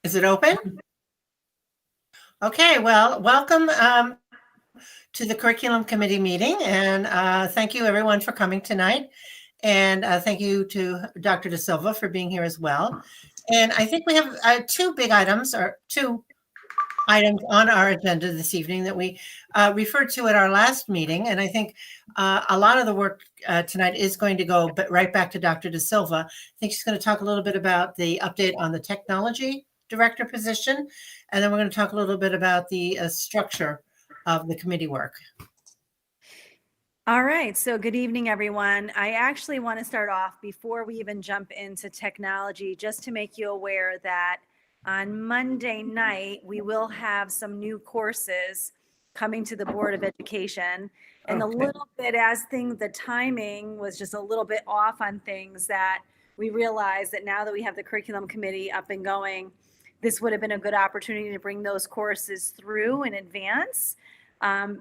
Is it open? Okay, well, welcome to the Curriculum Committee meeting, and thank you everyone for coming tonight. And thank you to Dr. De Silva for being here as well. And I think we have two items on our agenda this evening that we referred to at our last meeting. And I think a lot of the work tonight is going to go right back to Dr. De Silva. I think she's going to talk a little bit about the update on the technology director position. And then we're going to talk a little bit about the structure of the committee work. All right, so good evening, everyone. I actually want to start off before we even jump into technology, just to make you aware that on Monday night, we will have some new courses coming to the Board of Education. And Okay. a little bit the timing was just a little bit off on things, that we realized that now that we have the curriculum committee up and going, this would have been a good opportunity to bring those courses through in advance.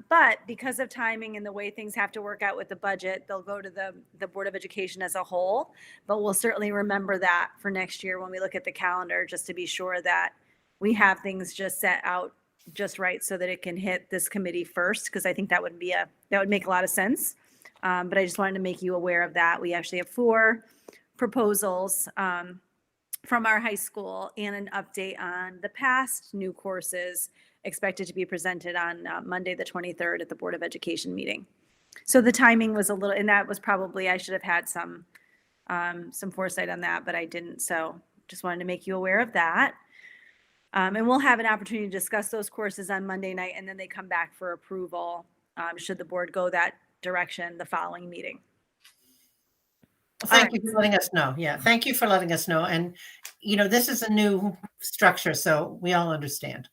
But because of timing and the way things have to work out with the budget, they'll go to the Board of Education as a whole. But we'll certainly remember that for next year when we look at the calendar, just to be sure that we have things just set out just right so that it can hit this committee first, because I think that would make a lot of sense. But I just wanted to make you aware of that. We actually have 4 proposals from our high school and an update on the past new courses expected to be presented on Monday, the 23rd at the Board of Education meeting. So the timing was a little, and that was probably, I should have had some foresight on that, but I didn't. So just wanted to make you aware of that. And we'll have an opportunity to discuss those courses on Monday night, and then they come back for approval should the board go that direction the following meeting. Thank you for letting us know. Yeah, thank you for letting us know. And, this is a new structure, so we all understand.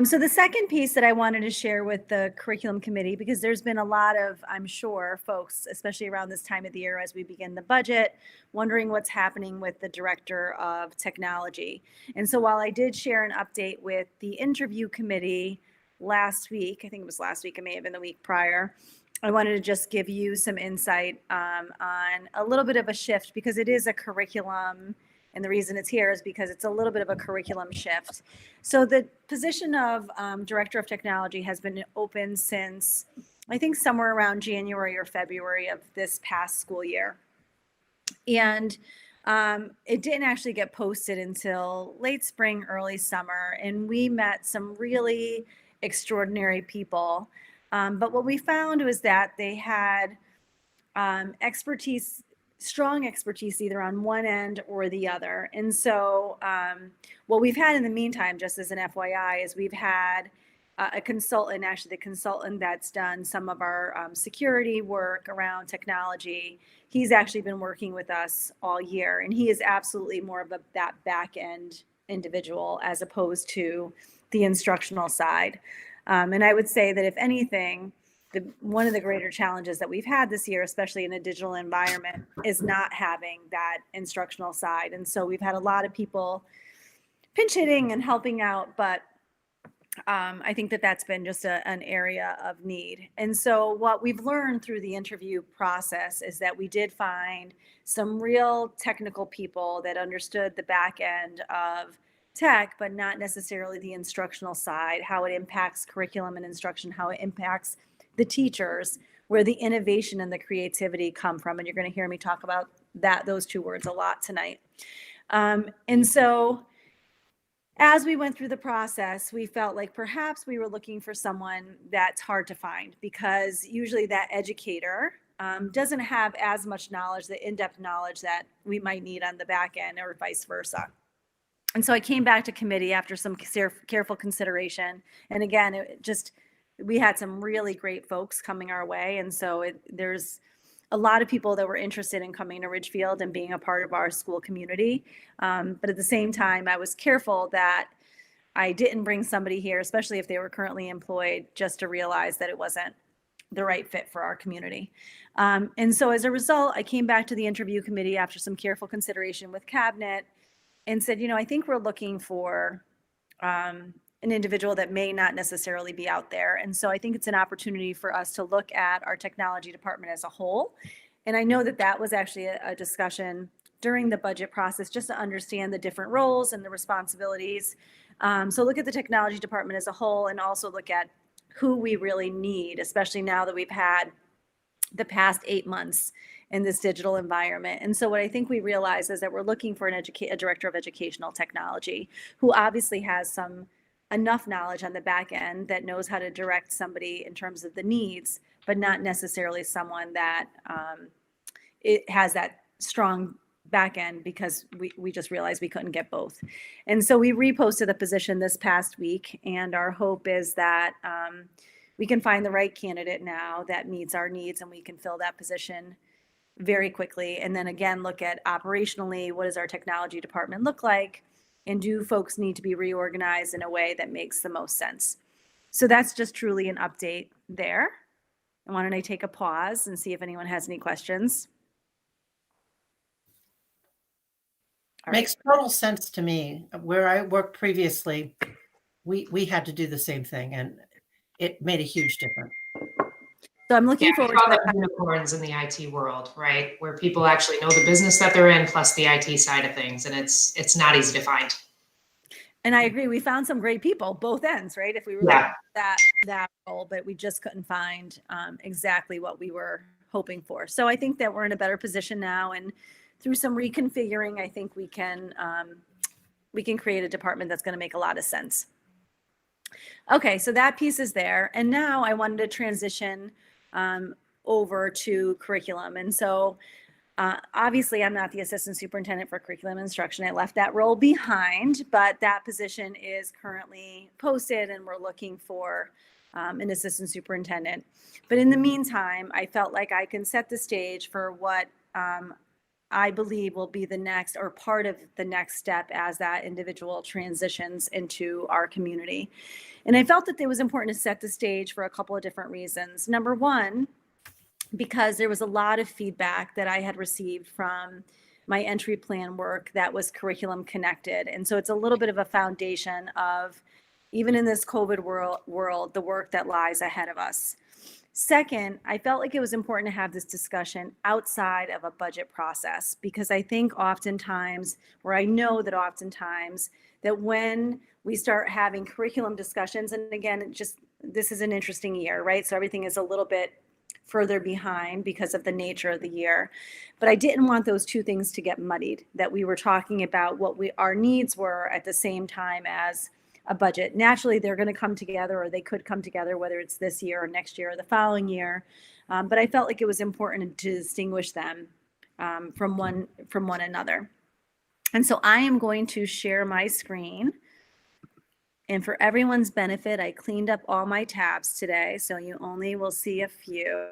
So the second piece that I wanted to share with the curriculum committee, because there's been a lot of, I'm sure, folks, especially around this time of the year as we begin the budget, wondering what's happening with the director of technology. And so while I did share an update with the interview committee last week, I think it was last week, it may have been the week prior, I wanted to just give you some insight on a little bit of a shift, because it is a curriculum. And the reason it's here is because it's a little bit of a curriculum shift. So the position of Director of Technology has been open since, I think, somewhere around January or February of this past school year. And it didn't actually get posted until late spring, early summer. And we met some really extraordinary people. But what we found was that they had strong expertise either on one end or the other. And so what we've had in the meantime, just as an FYI, is we've had a consultant, actually the consultant that's done some of our security work around technology. He's actually been working with us all year, and he is absolutely more of that back end individual as opposed to the instructional side. And I would say that if anything, one of the greater challenges that we've had this year, especially in a digital environment, is not having that instructional side. And so we've had a lot of people pinch hitting and helping out, but I think that that's been just an area of need. And so what we've learned through the interview process is that we did find some real technical people that understood the back end of tech, but not necessarily the instructional side, how it impacts curriculum and instruction, how it impacts the teachers, where the innovation and the creativity come from. And you're going to hear me talk about those 2 words a lot tonight. And so as we went through the process, we felt like perhaps we were looking for someone that's hard to find, because usually that educator doesn't have as much knowledge, the in-depth knowledge that we might need on the back end, or vice versa. And so I came back to committee after some careful consideration. And again, we had some really great folks coming our way. And so there's a lot of people that were interested in coming to Ridgefield and being a part of our school community. But at the same time, I was careful that I didn't bring somebody here, especially if they were currently employed, just to realize that it wasn't the right fit for our community. And so as a result, I came back to the interview committee after some careful consideration with cabinet and said, I think we're looking for an individual that may not necessarily be out there. And so I think it's an opportunity for us to look at our technology department as a whole And I know that that was actually a discussion during the budget process, just to understand the different roles and the responsibilities. So look at the technology department as a whole, and also look at who we really need, especially now that we've had the past 8 months in this digital environment. And so what I think we realize is that we're looking for a director of educational technology who obviously has enough knowledge on the back end that knows how to direct somebody in terms of the needs, but not necessarily someone that it has that strong back end, because we just realized we couldn't get both. And so we reposted the position this past week, and our hope is that we can find the right candidate now that meets our needs, and we can fill that position very quickly. And then again, look at operationally, what does our technology department look like? And do folks need to be reorganized in a way that makes the most sense? So that's just truly an update there. And why don't I take a pause and see if anyone has any questions? All right. Makes total sense to me. Where I worked previously, we had to do the same thing, and it made a huge difference. So I'm looking forward to that. Unicorns in the IT world, right? Where people actually know the business that they're in, plus the IT side of things, and it's not easy to find. And I agree. We found some great people, both ends, right? If we were looking at that role, but we just couldn't find exactly what we were hoping for. So I think that we're in a better position now, and through some reconfiguring, I think we can create a department that's going to make a lot of sense. Okay, so that piece is there, and now I wanted to transition over to curriculum. And so obviously I'm not the assistant superintendent for curriculum instruction. I left that role behind, but that position is currently posted, and we're looking for an assistant superintendent. But in the meantime, I felt like I can set the stage for what I believe will be the next, or part of the next step, as that individual transitions into our community. And I felt that it was important to set the stage for a couple of different reasons. Number one, because there was a lot of feedback that I had received from my entry plan work that was curriculum connected. And so it's a little bit of a foundation of, even in this COVID world, the work that lies ahead of us. Second, I felt like it was important to have this discussion outside of a budget process, because I think oftentimes, or I know that oftentimes, that when we start having curriculum discussions, and again, this is an interesting year, right? So everything is a little bit further behind because of the nature of the year. But I didn't want those two things to get muddied, that we were talking about what our needs were at the same time as a budget. Naturally, they're going to come together, or they could come together, whether it's this year or next year or the following year. But I felt like it was important to distinguish them from one another. And so I am going to share my screen. And for everyone's benefit, I cleaned up all my tabs today, so you only will see a few.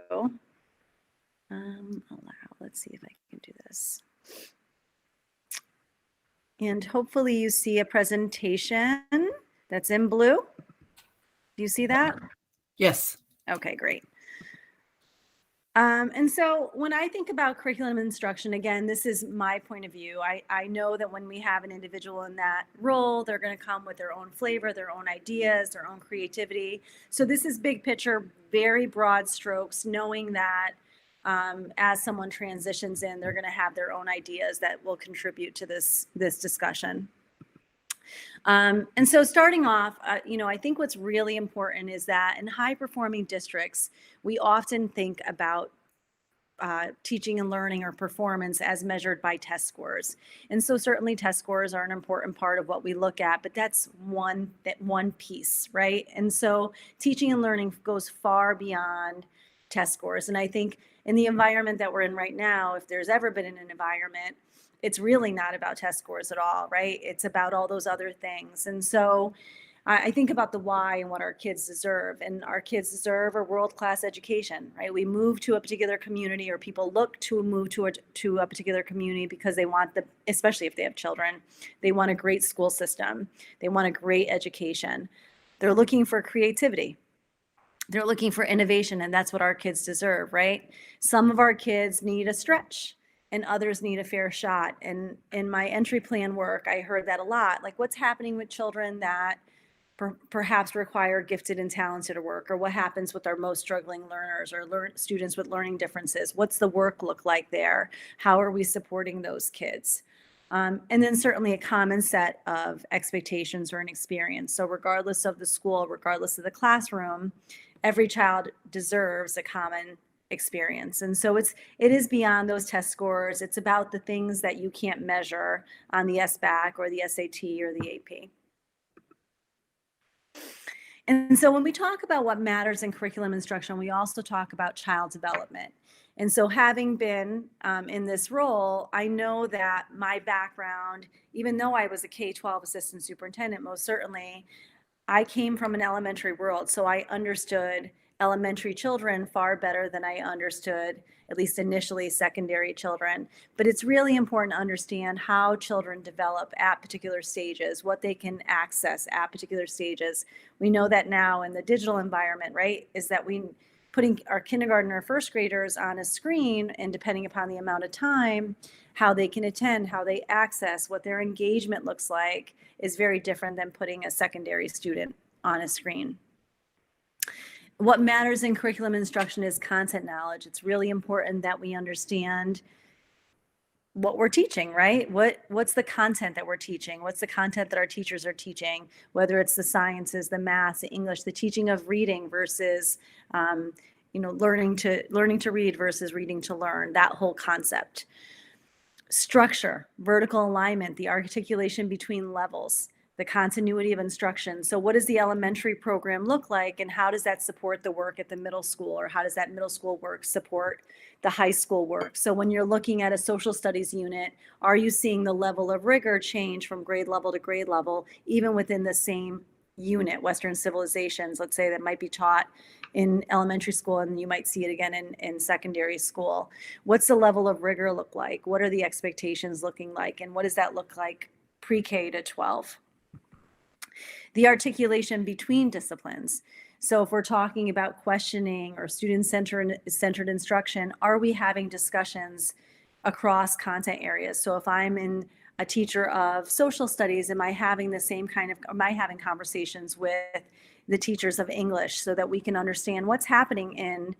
Let's see if I can do this. And hopefully you see a presentation that's in blue. Do you see that? Yes. Okay, great. And so when I think about curriculum instruction, again, this is my point of view. I know that when we have an individual in that role, they're going to come with their own flavor, their own ideas, their own creativity. So this is big picture, very broad strokes, knowing that as someone transitions in, they're going to have their own ideas that will contribute to this discussion. And so starting off, I think what's really important is that in high performing districts, we often think about teaching and learning or performance as measured by test scores. And so certainly test scores are an important part of what we look at, but that's one piece, right? And so teaching and learning goes far beyond test scores. And I think in the environment that we're in right now, if there's ever been an environment, it's really not about test scores at all, right? It's about all those other things. And so I think about the why and what our kids deserve. And our kids deserve a world-class education, right? We move to a particular community, or people look to move to a particular community because they want especially if they have children, they want a great school system. They want a great education. They're looking for creativity. They're looking for innovation, and that's what our kids deserve, right? Some of our kids need a stretch, and others need a fair shot. And in my entry plan work, I heard that a lot. Like, what's happening with children that perhaps require gifted and talented work, or what happens with our most struggling learners or students with learning differences? What's the work look like there? How are we supporting those kids? And then certainly a common set of expectations or an experience. So regardless of the school, regardless of the classroom, every child deserves a common experience. And so it is beyond those test scores. It's about the things that you can't measure on the SBAC or the SAT or the AP. And so when we talk about what matters in curriculum instruction, we also talk about child development. And so having been in this role, I know that my background, even though I was a K-12 assistant superintendent, most certainly, I came from an elementary world. So I understood elementary children far better than I understood, at least initially, secondary children. But it's really important to understand how children develop at particular stages, what they can access at particular stages. We know that now in the digital environment, right, is that putting our kindergarten or first graders on a screen, and depending upon the amount of time, how they can attend, how they access, what their engagement looks like is very different than putting a secondary student on a screen. What matters in curriculum instruction is content knowledge. It's really important that we understand what we're teaching, right? What's the content that we're teaching? What's the content that our teachers are teaching? Whether it's the sciences, the math, the English, the teaching of reading versus, learning to read versus reading to learn, that whole concept. Structure, vertical alignment, the articulation between levels, the continuity of instruction. So what does the elementary program look like, and how does that support the work at the middle school, or how does that middle school work support the high school work? So when you're looking at a social studies unit, are you seeing the level of rigor change from grade level to grade level, even within the same unit? Western civilizations, let's say, that might be taught in elementary school, and you might see it again in secondary school. What's the level of rigor look like? What are the expectations looking like? And what does that look like pre-K to 12? The articulation between disciplines. So if we're talking about questioning or student-centered instruction, are we having discussions across content areas? So if I'm a teacher of social studies, am I having conversations with the teachers of English so that we can understand what's happening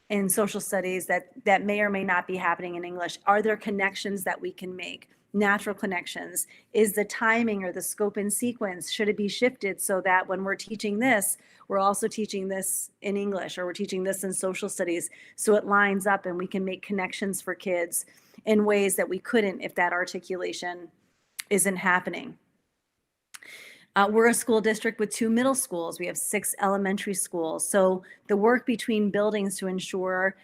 in social studies that may or may not be happening in English? Are there connections that we can make? Natural connections? Is the timing or the scope and sequence, should it be shifted so that when we're teaching this, we're also teaching this in English, or we're teaching this in social studies, so it lines up and we can make connections for kids in ways that we couldn't if that articulation isn't happening. We're a school district with 2 middle schools. We have 6 elementary schools. So the work between buildings to ensure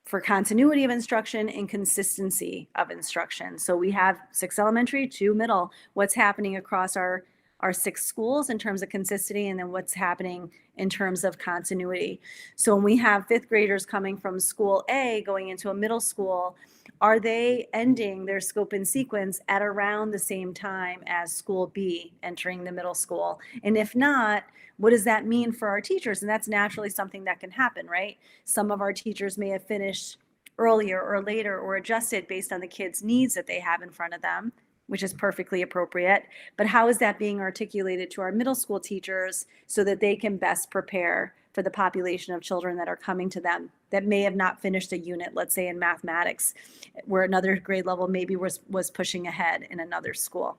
for continuity of instruction and consistency of instruction. So we have 6 elementary, 2 middle. What's happening across our 6 schools in terms of consistency, and then what's happening in terms of continuity. So when we have 5th graders coming from school A going into a middle school, are they ending their scope and sequence at around the same time as school B entering the middle school? And if not, what does that mean for our teachers? And that's naturally something that can happen, right? Some of our teachers may have finished earlier or later or adjusted based on the kids' needs that they have in front of them, which is perfectly appropriate. But how is that being articulated to our middle school teachers so that they can best prepare for the population of children that are coming to them that may have not finished a unit, let's say in mathematics, where another grade level maybe was pushing ahead in another school?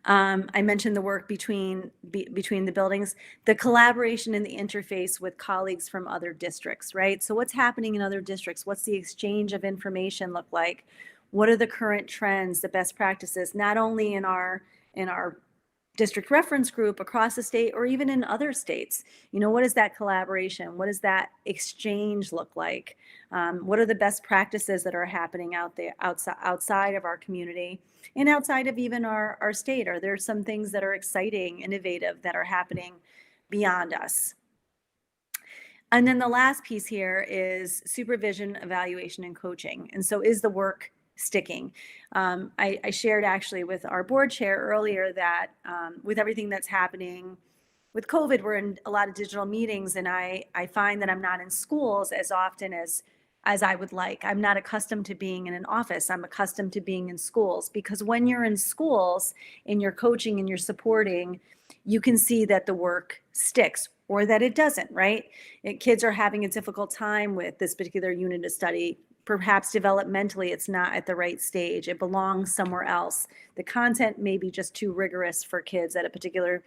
I mentioned the work between the buildings, the collaboration and the interface with colleagues from other districts, right? So what's happening in other districts? What's the exchange of information look like? What are the current trends, the best practices, not only in our district reference group across the state or even in other states? What is that collaboration? What does that exchange look like? What are the best practices that are happening out there outside of our community and outside of even our state? Are there some things that are exciting, innovative, that are happening beyond us? And then the last piece here is supervision, evaluation, and coaching. And so is the work sticking? I shared actually with our board chair earlier that with everything that's happening with COVID, we're in a lot of digital meetings, and I find that I'm not in schools as often as I would like. I'm not accustomed to being in an office. I'm accustomed to being in schools, because when you're in schools and you're coaching and you're supporting, you can see that the work sticks or that it doesn't, right? Kids are having a difficult time with this particular unit of study. Perhaps developmentally, it's not at the right stage. It belongs somewhere else. The content may be just too rigorous for kids at a particular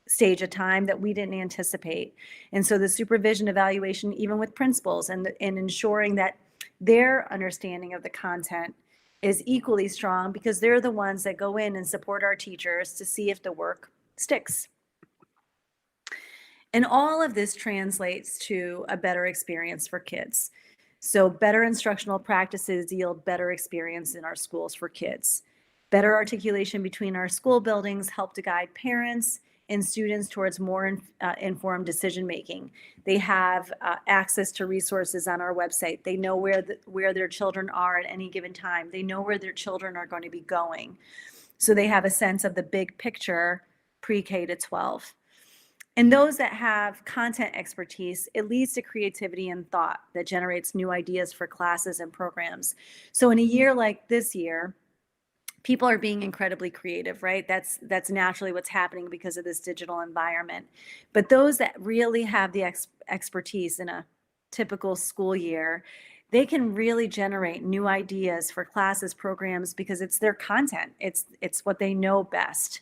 stage of time that we didn't anticipate. And so the supervision evaluation, even with principals and ensuring that their understanding of the content is equally strong, because they're the ones that go in and support our teachers to see if the work sticks. And all of this translates to a better experience for kids. So better instructional practices yield better experience in our schools for kids. Better articulation between our school buildings help to guide parents and students towards more informed decision making. They have access to resources on our website. They know where their children are at any given time. They know where their children are going to be going. So they have a sense of the big picture pre-K to 12. And those that have content expertise, it leads to creativity and thought that generates new ideas for classes and programs. So in a year like this year, people are being incredibly creative, right? That's naturally what's happening because of this digital environment. But those that really have the expertise in a typical school year, they can really generate new ideas for classes, programs, because it's their content. It's what they know best.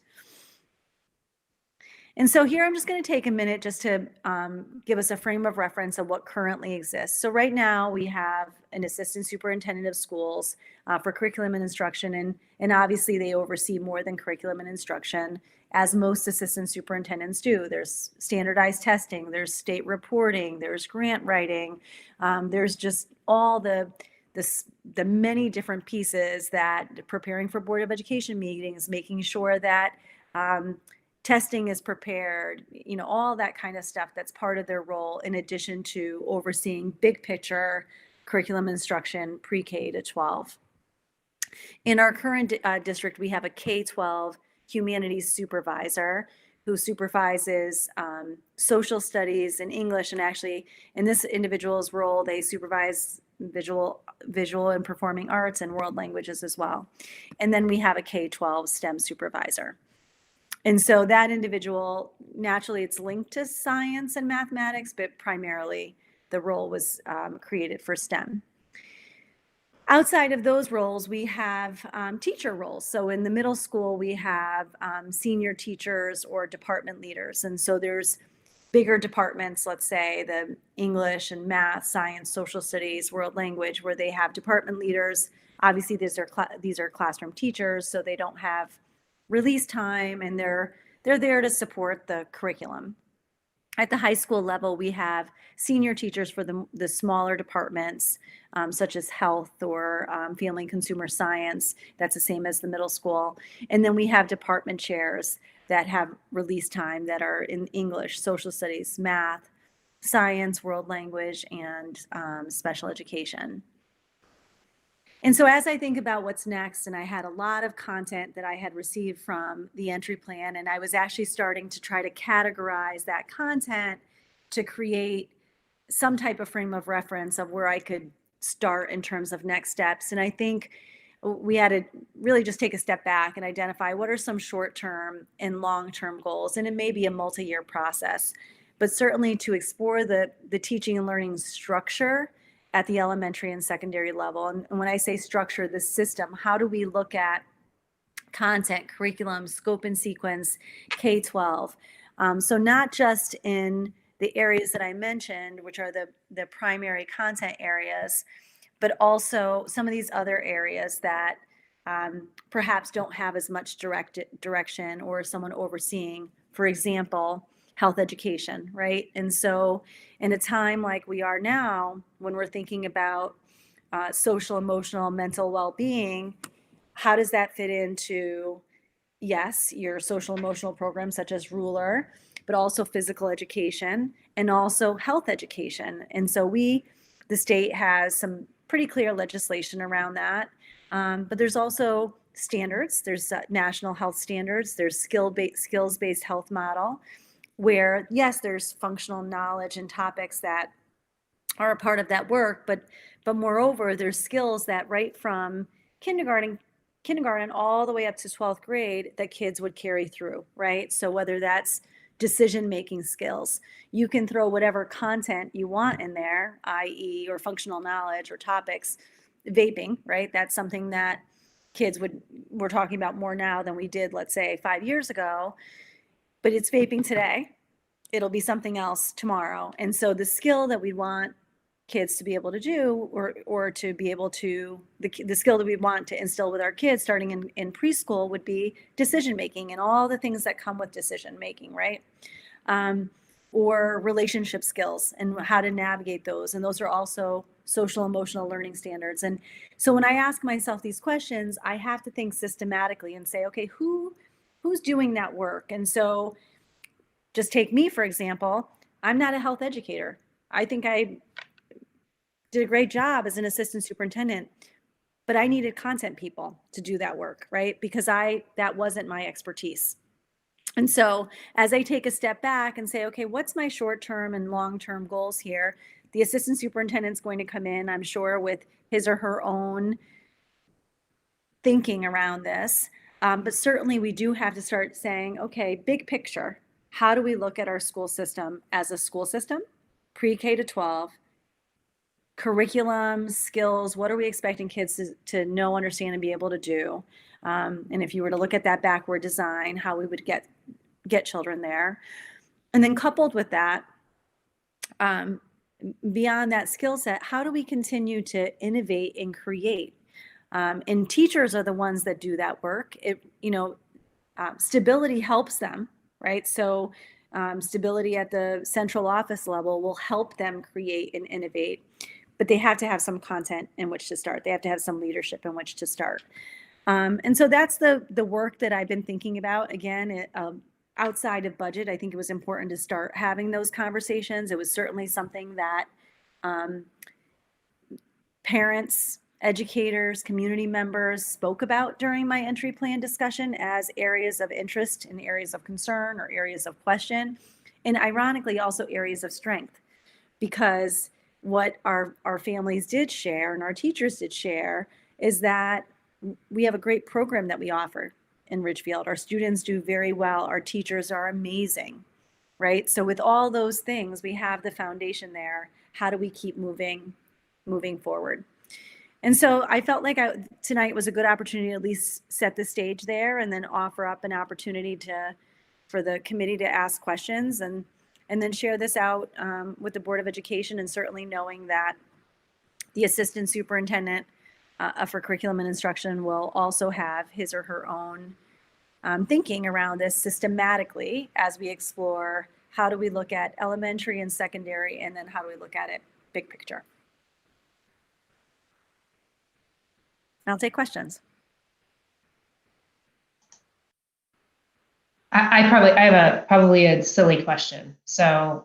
And so here I'm just going to take a minute just to give us a frame of reference of what currently exists. So right now we have an assistant superintendent of schools for curriculum and instruction, and obviously they oversee more than curriculum and instruction, as most assistant superintendents do. There's standardized testing, there's state reporting, there's grant writing, there's just all the many different pieces that preparing for Board of Education meetings, making sure that testing is prepared, all that kind of stuff that's part of their role, in addition to overseeing big picture curriculum instruction pre-K to 12. In our current district, we have a K-12 humanities supervisor who supervises social studies and English, and actually in this individual's role, they supervise visual and performing arts and world languages as well. And then we have a K-12 STEM supervisor. And so that individual, naturally, it's linked to science and mathematics, but primarily the role was created for STEM. Outside of those roles, we have teacher roles. So in the middle school, we have senior teachers or department leaders. And so there's bigger departments, let's say the English and math, science, social studies, world language, where they have department leaders. Obviously, these are classroom teachers, so they don't have release time, and they're there to support the curriculum. At the high school level, we have senior teachers for the smaller departments, such as health or family and consumer science. That's the same as the middle school. And then we have department chairs that have release time that are in English, social studies, math, science, world language, and special education. And so as I think about what's next, and I had a lot of content that I had received from the entry plan, and I was actually starting to try to categorize that content to create some type of frame of reference of where I could start in terms of next steps. And I think we had to really just take a step back and identify what are some short-term and long-term goals. And it may be a multi-year process, but certainly to explore the teaching and learning structure at the elementary and secondary level. And when I say structure, the system, how do we look at content, curriculum, scope and sequence, K-12? So not just in the areas that I mentioned, which are the primary content areas, but also some of these other areas that perhaps don't have as much direction or someone overseeing. For example, health education, right? And so in a time like we are now, when we're thinking about social, emotional, mental well-being, how does that fit into, yes, your social emotional programs such as Ruler, but also physical education and also health education. And so the state has some pretty clear legislation around that. But there's also standards. There's national health standards. There's skills-based health model, where, yes, there's functional knowledge and topics that are a part of that work, but moreover, there's skills that right from kindergarten kindergarten all the way up to 12th grade that kids would carry through, right? So whether that's decision-making skills, you can throw whatever content you want in there, i.e. or functional knowledge or topics. Vaping, right? That's something that we're talking about more now than we did, let's say 5 years ago, but it's vaping today. It'll be something else tomorrow. And so the skill that we want kids to be able to do, or to be able to, the skill that we want to instill with our kids starting in preschool would be decision making and all the things that come with decision making, right? Or relationship skills and how to navigate those. And those are also social emotional learning standards. And so when I ask myself these questions, I have to think systematically and say, okay, who's doing that work? And so just take me, for example, I'm not a health educator. I think I did a great job as an assistant superintendent, but I needed content people to do that work, right? Because that wasn't my expertise. And so as I take a step back and say, okay, what's my short-term and long-term goals here? The assistant superintendent's going to come in, I'm sure, with his or her own thinking around this. But certainly we do have to start saying, okay, big picture, how do we look at our school system as a school system, pre-K to 12, curriculum, skills, what are we expecting kids to know, understand, and be able to do? And if you were to look at that backward design, how we would get children there. And then coupled with that, beyond that skill set, how do we continue to innovate and create? And teachers are the ones that do that work. Stability helps them, right? So stability at the central office level will help them create and innovate, but they have to have some content in which to start. They have to have some leadership in which to start. And so that's the work that I've been thinking about. Again, outside of budget, I think it was important to start having those conversations. It was certainly something that parents, educators, community members spoke about during my entry plan discussion as areas of interest and areas of concern or areas of question, and ironically also areas of strength, because what our families did share and our teachers did share is that we have a great program that we offer in Ridgefield. Our students do very well. Our teachers are amazing, right? So with all those things, we have the foundation there. How do we keep moving forward? And so I felt like tonight was a good opportunity to at least set the stage there and then offer up an opportunity for the committee to ask questions and then share this out with the Board of Education, and certainly knowing that the assistant superintendent for curriculum and instruction will also have his or her own thinking around this systematically as we explore how do we look at elementary and secondary, and then how do we look at it big picture. I'll take questions. I have probably a silly question. So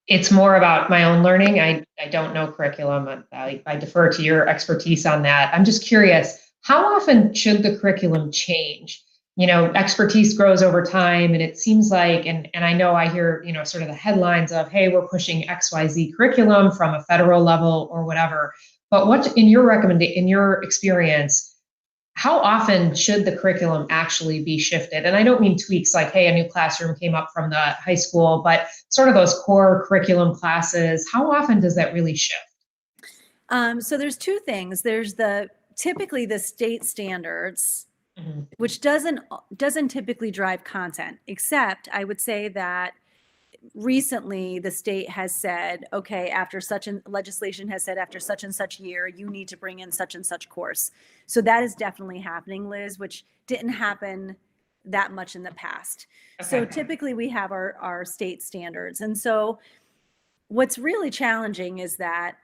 it's more about my own learning. I don't know curriculum. I defer to your expertise on that. I'm just curious, how often should the curriculum change? Expertise grows over time, and it seems like, and I know I hear, sort of the headlines of, hey, we're pushing XYZ curriculum from a federal level or whatever. But what, in your experience, how often should the curriculum actually be shifted? And I don't mean tweaks like, hey, a new classroom came up from the high school, but sort of those core curriculum classes. How often does that really shift? So there's two things. There's typically the state standards, mm-hmm. which doesn't typically drive content, except I would say that recently the state has said, okay, legislation has said after such and such year, you need to bring in such and such course. So that is definitely happening, Liz, which didn't happen that much in the past. Okay. So typically we have our state standards. And so what's really challenging is that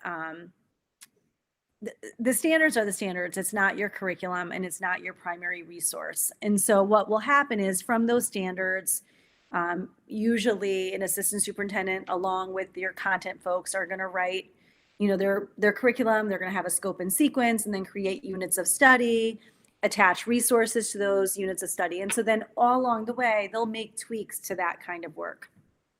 the standards are the standards. It's not your curriculum and it's not your primary resource. And so what will happen is from those standards, usually an assistant superintendent along with your content folks are going to write, their curriculum. They're going to have a scope and sequence and then create units of study, attach resources to those units of study. And so then all along the way, they'll make tweaks to that kind of work.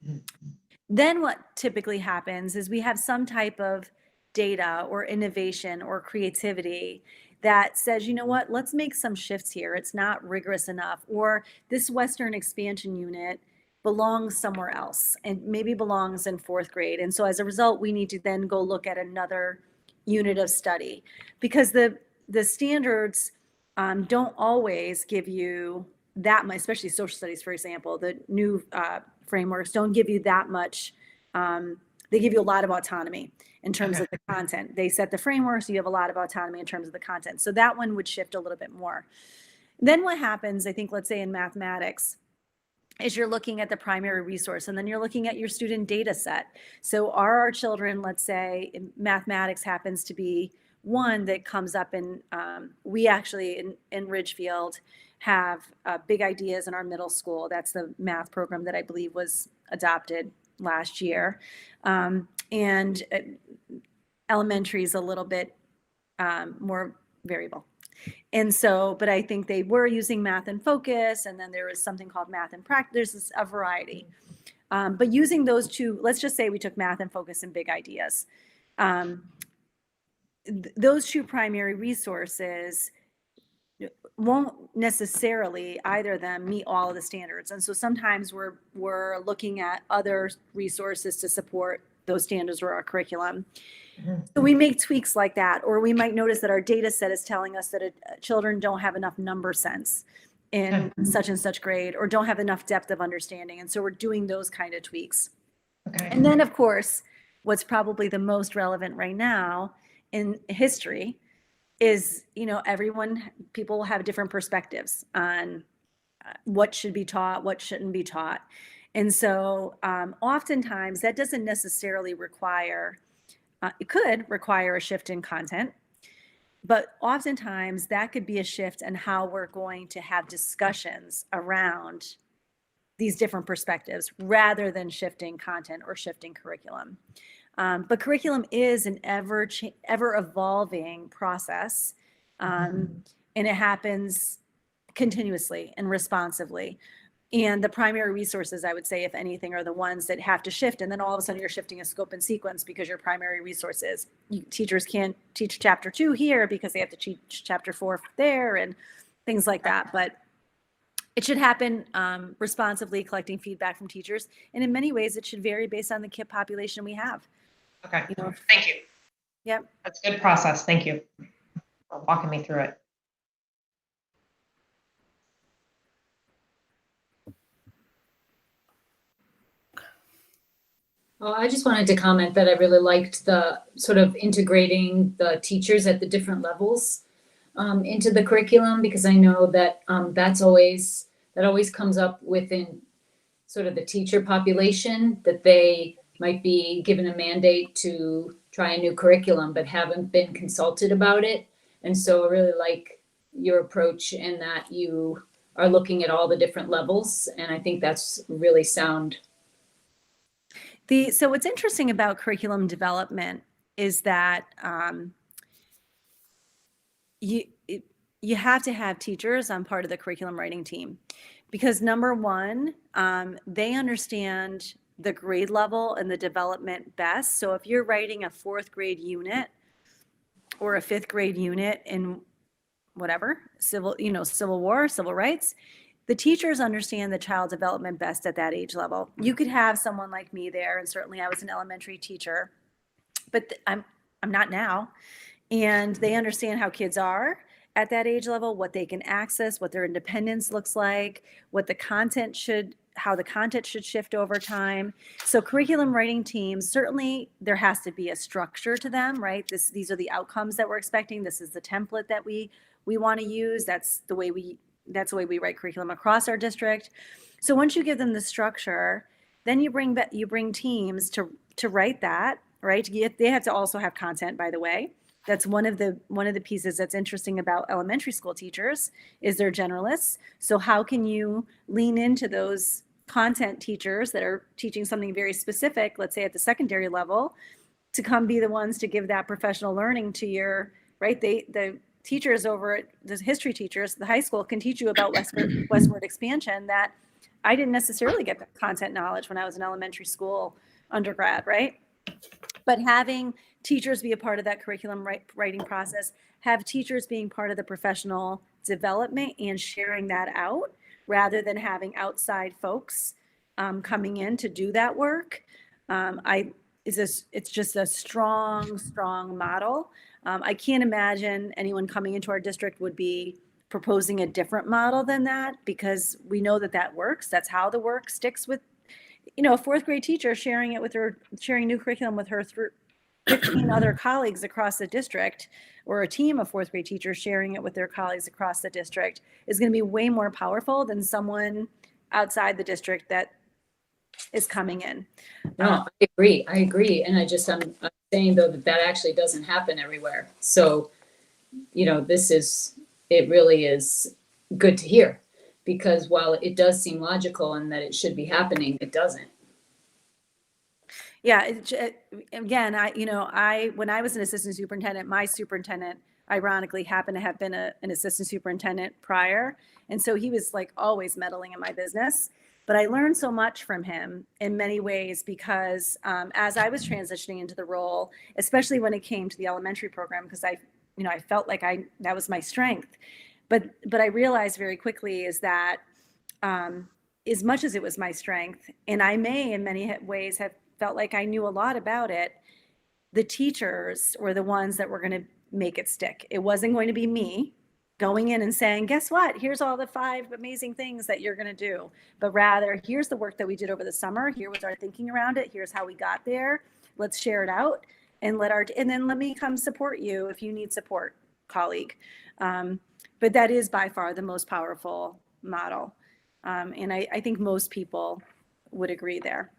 Mm-hmm. Then what typically happens is we have some type of data or innovation or creativity that says, you know what, let's make some shifts here. It's not rigorous enough, or this Western expansion unit belongs somewhere else and maybe belongs in 4th grade. And so as a result, we need to then go look at another unit of study, because the standards don't always give you that much, especially social studies, for example. The new frameworks don't give you that much. They give you a lot of autonomy in terms of the content. They set the framework, so you have a lot of autonomy in terms of the content. So that one would shift a little bit more. Then what happens, I think, let's say in mathematics, is you're looking at the primary resource, and then you're looking at your student data set. So are our children, let's say mathematics happens to be one that comes up in, we actually in Ridgefield have big ideas in our middle school. That's the math program that I believe was adopted last year. And elementary is a little bit more variable. And so, but I think they were using math and focus, and then there was something called math and practice. There's a variety. But using those two, let's just say we took math and focus and big ideas. Those two primary resources won't necessarily, either of them, meet all of the standards. And so sometimes we're looking at other resources to support those standards or our curriculum. So we make tweaks like that, or we might notice that our data set is telling us that children don't have enough number sense in such and such grade, or don't have enough depth of understanding. And so we're doing those kind of tweaks. And then, of course, what's probably the most relevant right now in history is, people have different perspectives on what should be taught, what shouldn't be taught. And so oftentimes that doesn't necessarily require, it could require a shift in content, but oftentimes that could be a shift in how we're going to have discussions around these different perspectives, rather than shifting content or shifting curriculum. But curriculum is an ever evolving process, and it happens continuously and responsively. And the primary resources, I would say, if anything, are the ones that have to shift. And then all of a sudden you're shifting a scope and sequence, because your primary resources, teachers can't teach chapter 2 here because they have to teach chapter 4 there, and things like that. But it should happen responsibly, collecting feedback from teachers. And in many ways, it should vary based on the kid population we have. Okay. Thank you. Yep. That's a good process. Thank you for walking me through it. I just wanted to comment that I really liked the sort of integrating the teachers at the different levels into the curriculum, because I know that that always comes up within sort of the teacher population, that they might be given a mandate to try a new curriculum but haven't been consulted about it. And so I really like your approach in that you are looking at all the different levels, and I think that's really sound. So what's interesting about curriculum development is that you have to have teachers on part of the curriculum writing team, because number one, they understand the grade level and the development best. So if you're writing a 4th grade unit or a 5th grade unit in whatever, Civil War, civil rights, the teachers understand the child development best at that age level. You could have someone like me there, and certainly I was an elementary teacher, but I'm not now. And they understand how kids are at that age level, what they can access, what their independence looks like, how the content should shift over time. So curriculum writing teams, certainly there has to be a structure to them, right? These are the outcomes that we're expecting. This is the template that we want to use. That's the way we write curriculum across our district. So once you give them the structure, then you bring teams to write that, right? They have to also have content, by the way. That's one of the pieces that's interesting about elementary school teachers, is they're generalists. So how can you lean into those content teachers that are teaching something very specific, let's say at the secondary level, to come be the ones to give that professional learning to your, right? The teachers over at the history teachers, the high school, can teach you about westward expansion that I didn't necessarily get the content knowledge when I was in elementary school undergrad, right? But having teachers be a part of that curriculum writing process, have teachers being part of the professional development and sharing that out rather than having outside folks coming in to do that work. It's just a strong model. I can't imagine anyone coming into our district would be proposing a different model than that, because we know that works. That's how the work sticks with, a fourth grade teacher sharing new curriculum with her 15 other colleagues across the district, or a team of fourth grade teachers sharing it with their colleagues across the district, is going to be way more powerful than someone outside the district that is coming in. No, I agree. And I'm saying though that actually doesn't happen everywhere. So, it really is good to hear, because while it does seem logical and that it should be happening, it doesn't. Yeah. Again, when I was an assistant superintendent, my superintendent ironically happened to have been an assistant superintendent prior. And so he was like always meddling in my business. But I learned so much from him in many ways, because as I was transitioning into the role, especially when it came to the elementary program, because I felt like that was my strength. But I realized very quickly is that as much as it was my strength, and I may in many ways have felt like I knew a lot about it, the teachers were the ones that were going to make it stick. It wasn't going to be me going in and saying, guess what? Here's all the 5 amazing things that you're going to do. But rather, here's the work that we did over the summer. Here was our thinking around it. Here's how we got there. Let's share it out and then let me come support you if you need support, colleague. But that is by far the most powerful model. And I think most people would agree there.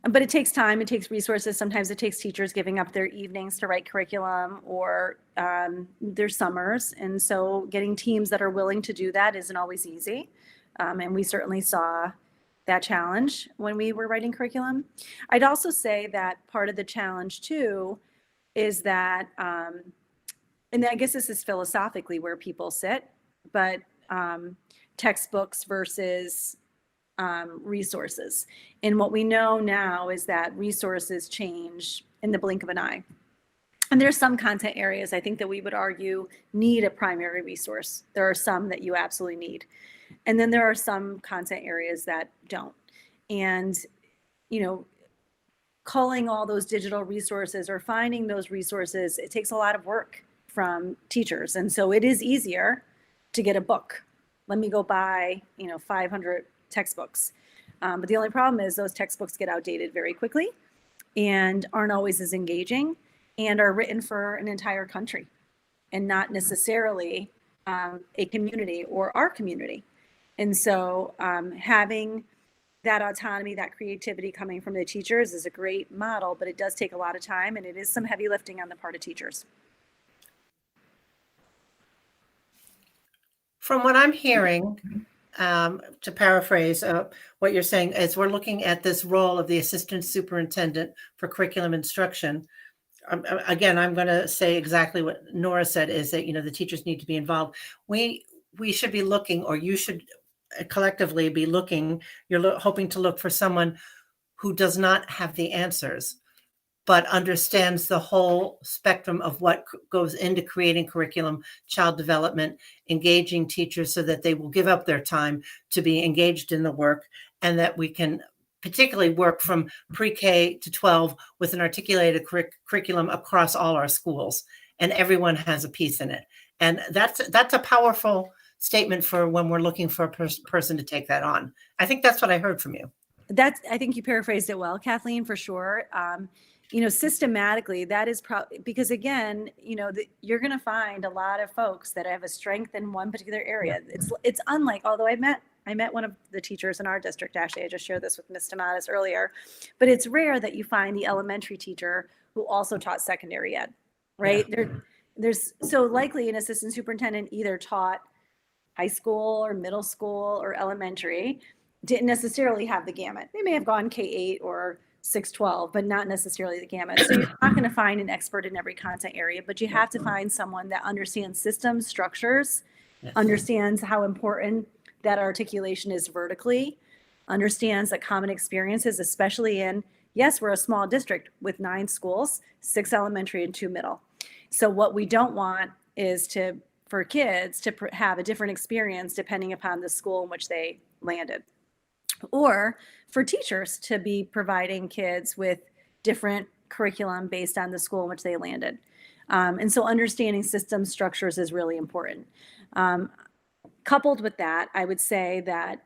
But it takes time, it takes resources. Sometimes it takes teachers giving up their evenings to write curriculum or their summers. And so getting teams that are willing to do that isn't always easy. And we certainly saw that challenge when we were writing curriculum. I'd also say that part of the challenge too is that, and I guess this is philosophically where people sit, but textbooks versus resources. And what we know now is that resources change in the blink of an eye. And there's some content areas I think that we would argue need a primary resource. There are some that you absolutely need. And then there are some content areas that don't. And, culling all those digital resources or finding those resources, it takes a lot of work from teachers. And so it is easier to get a book. Let me go buy, 500 textbooks. But the only problem is those textbooks get outdated very quickly and aren't always as engaging and are written for an entire country and not necessarily a community or our community. And so having that autonomy, that creativity coming from the teachers is a great model, but it does take a lot of time and it is some heavy lifting on the part of teachers. From what I'm hearing, to paraphrase what you're saying, as we're looking at this role of the assistant superintendent for curriculum instruction, again, I'm going to say exactly what Nora said, is that, the teachers need to be involved. We should be looking, or you should collectively be looking, you're hoping to look for someone who does not have the answers, but understands the whole spectrum of what goes into creating curriculum, child development, engaging teachers so that they will give up their time to be engaged in the work, and that we can particularly work from pre-K to 12 with an articulated curriculum across all our schools, and everyone has a piece in it. And that's a powerful statement for when we're looking for a person to take that on. I think that's what I heard from you. I think you paraphrased it well, Kathleen, for sure. Systematically, that is because again, you're going to find a lot of folks that have a strength in one particular area. It's unlike, although I met one of the teachers in our district, actually, I just shared this with Ms. Tomatis earlier, but it's rare that you find the elementary teacher who also taught secondary ed, right? Yeah. There's so likely an assistant superintendent either taught high school or middle school or elementary, didn't necessarily have the gamut. They may have gone K-8 or 6-12, but not necessarily the gamut. So you're not going to find an expert in every content area, but you have to find someone that understands systems, structures, understands how important that articulation is vertically, understands that common experiences, especially in Yes, we're a small district with 9 schools, 6 elementary and 2 middle. So what we don't want is for kids to have a different experience depending upon the school in which they landed, or for teachers to be providing kids with different curriculum based on the school in which they landed. And so understanding system structures is really important. Coupled with that, I would say that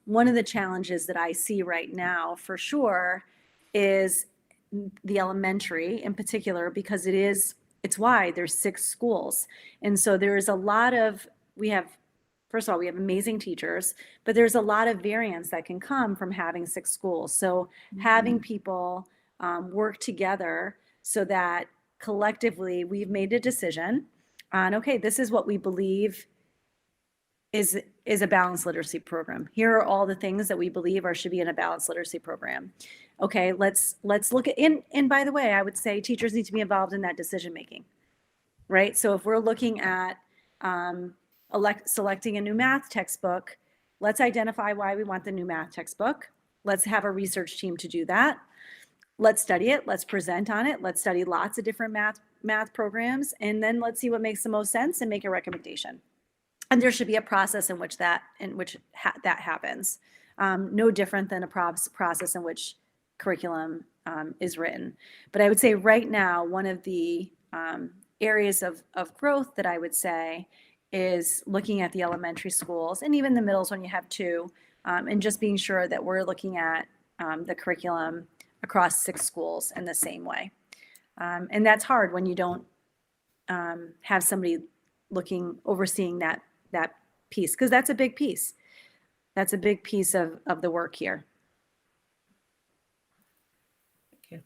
one of the challenges that I see right now for sure is the elementary in particular, because it's wide. There's 6 schools. And so there's a lot of, first of all, we have amazing teachers, but there's a lot of variance that can come from having 6 schools. So having people work together so that collectively we've made a decision on, okay, this is what we believe is a balanced literacy program. Here are all the things that we believe should be in a balanced literacy program. Okay, let's look at, and by the way, I would say teachers need to be involved in that decision making, right? So if we're looking at selecting a new math textbook, let's identify why we want the new math textbook. Let's have a research team to do that. Let's study it. Let's present on it. Let's study lots of different math programs, and then let's see what makes the most sense and make a recommendation. And there should be a process in which that happens. No different than a process in which curriculum is written. But I would say right now, one of the areas of growth that I would say is looking at the elementary schools and even the middles when you have 2, and just being sure that we're looking at the curriculum across 6 schools in the same way. And that's hard when you don't have somebody overseeing that piece, because that's a big piece. That's a big piece of the work here. Thank you.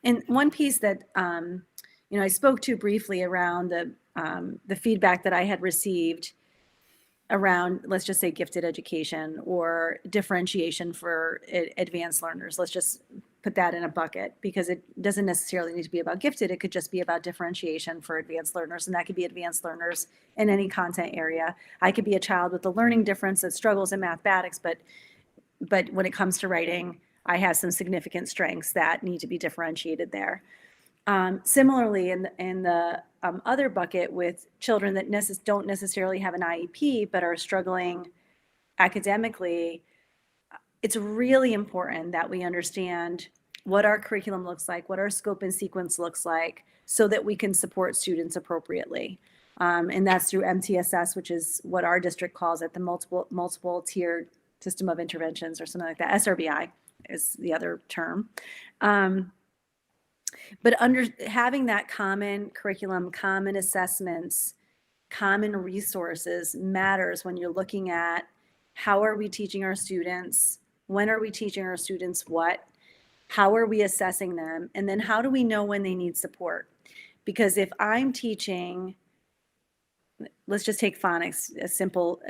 And one piece that I spoke to briefly around the feedback that I had received around, let's just say, gifted education or differentiation for advanced learners. Let's just put that in a bucket, because it doesn't necessarily need to be about gifted. It could just be about differentiation for advanced learners, and that could be advanced learners in any content area. I could be a child with a learning difference that struggles in mathematics, but when it comes to writing, I have some significant strengths that need to be differentiated there. Similarly, in the other bucket with children that don't necessarily have an IEP but are struggling academically, it's really important that we understand what our curriculum looks like, what our scope and sequence looks like, so that we can support students appropriately. And that's through MTSS, which is what our district calls it, the multiple tiered system of interventions or something like that. SRBI is the other term. But having that common curriculum, common assessments, common resources matters when you're looking at how are we teaching our students, when are we teaching our students what, how are we assessing them, and then how do we know when they need support? Because if I'm teaching, let's just take phonics, a simple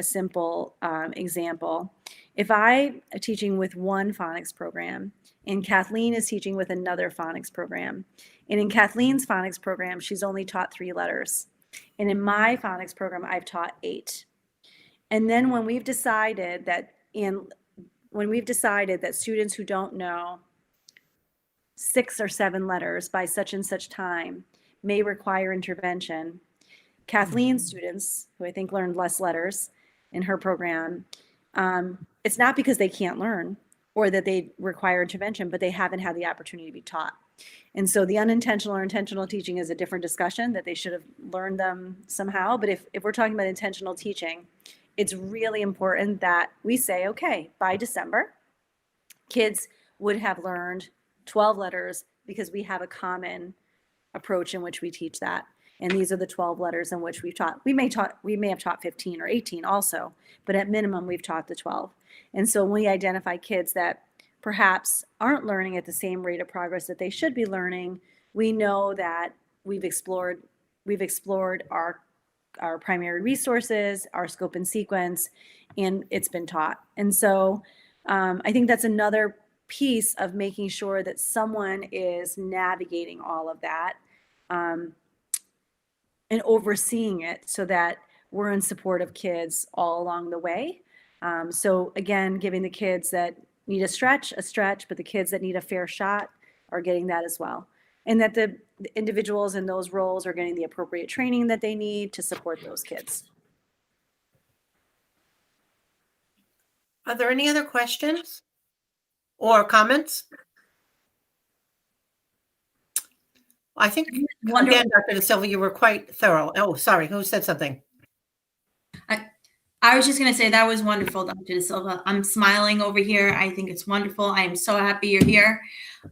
example. If I am teaching with one phonics program and Kathleen is teaching with another phonics program, and in Kathleen's phonics program, she's only taught 3 letters. And in my phonics program, I've taught 8. And then when we've decided that students who don't know 6 or 7 letters by such and such time may require intervention, Kathleen's students, who I think learned less letters in her program, it's not because they can't learn or that they require intervention, but they haven't had the opportunity to be taught. And so the unintentional or intentional teaching is a different discussion, that they should have learned them somehow. But if we're talking about intentional teaching, it's really important that we say, okay, by December, kids would have learned 12 letters because we have a common approach in which we teach that. And these are the 12 letters in which we've taught. We may have taught 15 or 18 also, but at minimum, we've taught the 12. And so when we identify kids that perhaps aren't learning at the same rate of progress that they should be learning, we know that we've explored our primary resources, our scope and sequence, and it's been taught. And so I think that's another piece of making sure that someone is navigating all of that and overseeing it, so that we're in support of kids all along the way. So again, giving the kids that need a stretch, but the kids that need a fair shot are getting that as well. And that the individuals in those roles are getting the appropriate training that they need to support those kids. Are there any other questions or comments? I think, Wonderful. again, Dr. De Silva, you were quite thorough. Oh, sorry, who said something? I was just going to say that was wonderful, Dr. De Silva. I'm smiling over here. I think it's wonderful. I am so happy you're here.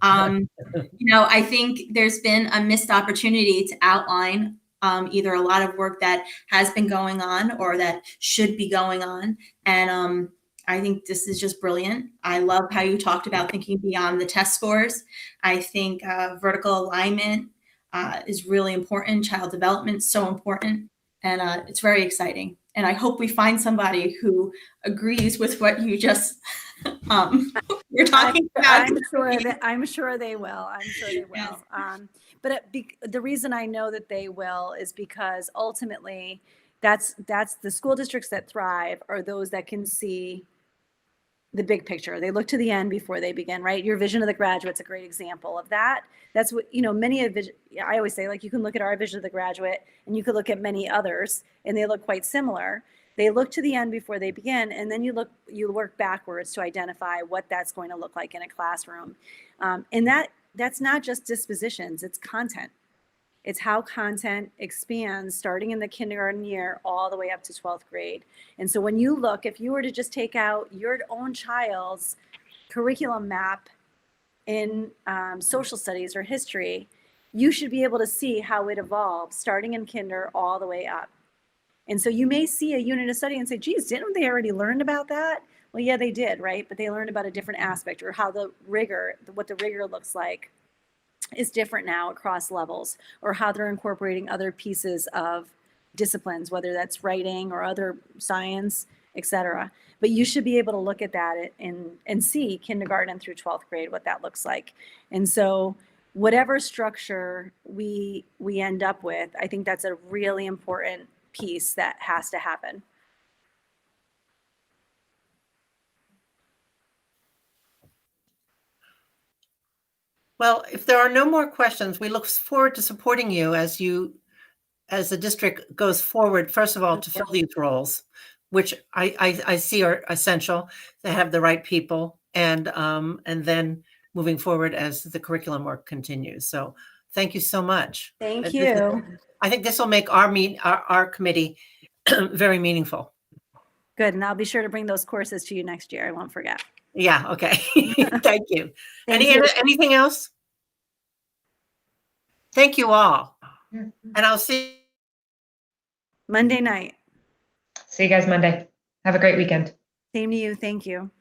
I think there's been a missed opportunity to outline either a lot of work that has been going on or that should be going on. And I think this is just brilliant. I love how you talked about thinking beyond the test scores. I think vertical alignment is really important. Child development is so important. And it's very exciting. And I hope we find somebody who agrees with what you just you're talking about. I'm sure they will. Yes. But the reason I know that they will is because ultimately that's the school districts that thrive are those that can see the big picture. They look to the end before they begin, right? Your vision of the graduate's a great example of that. That's what, I always say, like, you can look at our vision of the graduate and you could look at many others and they look quite similar. They look to the end before they begin, and then you work backwards to identify what that's going to look like in a classroom. And that's not just dispositions, it's content. It's how content expands starting in the kindergarten year all the way up to 12th grade. And so when you look, if you were to just take out your own child's curriculum map in social studies or history, you should be able to see how it evolves starting in kinder all the way up. And so you may see a unit of study and say, geez, didn't they already learn about that? Well, yeah, they did, right? But they learned about a different aspect, or how what the rigor looks like is different now across levels, or how they're incorporating other pieces of disciplines, whether that's writing or other science, etc. But you should be able to look at that and see kindergarten through 12th grade, what that looks like. And so whatever structure we end up with, I think that's a really important piece that has to happen. Well, if there are no more questions, we look forward to supporting you as the district goes forward, first of all, to fill these roles, which I see are essential to have the right people, and then moving forward as the curriculum work continues. So thank you so much. Thank you. I think this will make our committee very meaningful. Good. And I'll be sure to bring those courses to you next year. I won't forget. Yeah. Okay. Thank you. Thank you. Anything else? Thank you all. And I'll see Monday night. See you guys Monday. Have a great weekend. Same to you. Thank you.